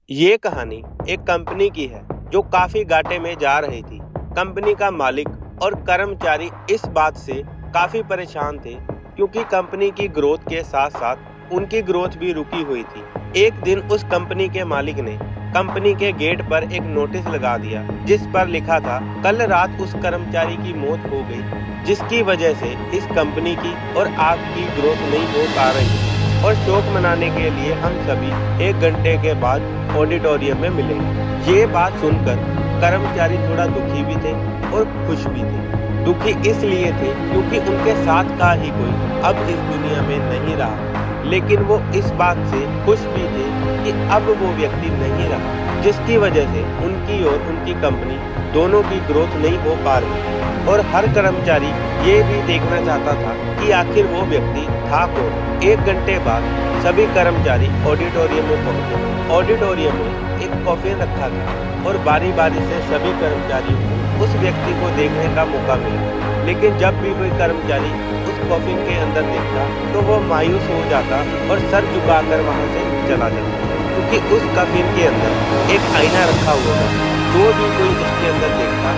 ये कहानी एक कंपनी की है जो काफी घाटे में जा रही थी। कंपनी का मालिक और कर्मचारी इस बात से काफी परेशान थे क्योंकि कंपनी की ग्रोथ के साथ साथ उनकी ग्रोथ भी रुकी हुई थी। एक दिन उस कंपनी के मालिक ने कंपनी के गेट पर एक नोटिस लगा दिया जिस पर लिखा था, कल रात उस कर्मचारी की मौत हो गई जिसकी वजह से इस कंपनी की और आपकी ग्रोथ नहीं हो पा रही और शोक मनाने के लिए हम सभी 1 घंटे के बाद ऑडिटोरियम में मिलेंगे। ये बात सुनकर कर्मचारी थोड़ा दुखी भी थे और खुश भी थे। दुखी इसलिए थे क्योंकि उनके साथ का ही कोई अब इस दुनिया में नहीं रहा, लेकिन वो इस बात से खुश भी थे कि अब वो व्यक्ति नहीं रहा जिसकी वजह से उनकी और उनकी कंपनी दोनों की ग्रोथ नहीं हो पा रही। और हर कर्मचारी ये भी देखना चाहता था कि आखिर वो व्यक्ति था कौन। 1 घंटे बाद सभी कर्मचारी ऑडिटोरियम में पहुंचे। ऑडिटोरियम में एक कॉफिन रखा था और बारी बारी से सभी कर्मचारियों को उस व्यक्ति को देखने का मौका मिला, लेकिन जब भी कोई कर्मचारी उस कॉफिन के अंदर देखता तो वो मायूस हो जाता और सर झुकाकर वहां से चला जाता, क्योंकि उस कॉफिन के अंदर एक आईना रखा हुआ था। जो भी कोई उसके अंदर देखता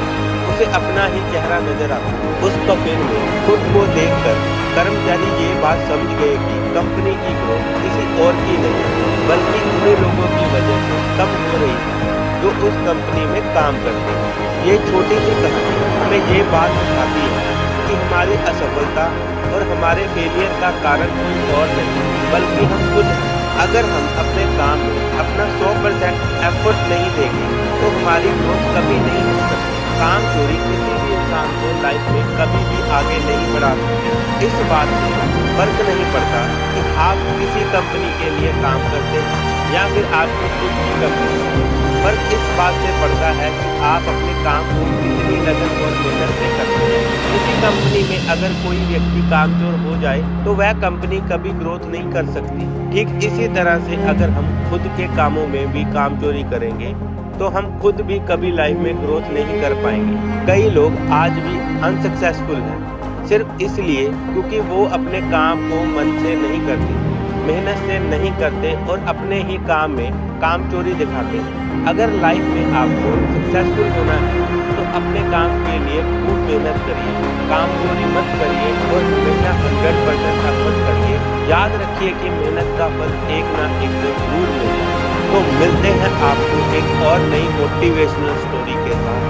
उसे अपना ही चेहरा नजर आता। उस कॉफिन में खुद को देखकर कर्मचारी ये बात समझ गए कि कंपनी की ग्रोथ किसी और की नहीं बल्कि उन्हीं लोगों की वजह से कम हो रही है जो उस कंपनी में काम करते हैं। ये छोटी सी कहानी हमें ये बात सिखाती है कि हमारी असफलता और हमारे फेलियर का कारण कोई और नहीं बल्कि हम खुद हैं। अगर हम अपने काम में अपना 100% एफर्ट नहीं देंगे तो हमारी ग्रोथ कभी नहीं हो सकती। काम चोरी किसी भी इंसान को लाइफ में कभी भी आगे नहीं बढ़ा सकती। इस बात से फर्क नहीं पड़ता कि आप किसी कंपनी के लिए काम करते हैं या फिर आपकी खुद की कंपनी। फर्क इस बात से पड़ता है कि आप अपने काम को कितनी लगन और मेहनत से करते हैं। किसी कंपनी में अगर कोई व्यक्ति कामचोर हो जाए तो वह कंपनी कभी ग्रोथ नहीं कर सकती। ठीक इसी तरह से अगर हम खुद के कामों में भी कामचोरी करेंगे तो हम खुद भी कभी लाइफ में ग्रोथ नहीं कर पाएंगे। कई लोग आज भी अनसक्सेसफुल हैं सिर्फ इसलिए क्योंकि वो अपने काम को मन से नहीं करते, मेहनत से नहीं करते और अपने ही काम में कामचोरी दिखाते। अगर लाइफ में आपको सक्सेसफुल होना है तो अपने काम के लिए खूब मेहनत करिए, कामचोरी मत करिए और हमेशा 100% एफर्ट करिए। याद रखिए कि मेहनत का फल एक ना एक दिन जरूर मिलेगा। तो मिलते हैं आपको एक और नई मोटिवेशनल स्टोरी के साथ।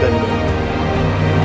धन्यवाद।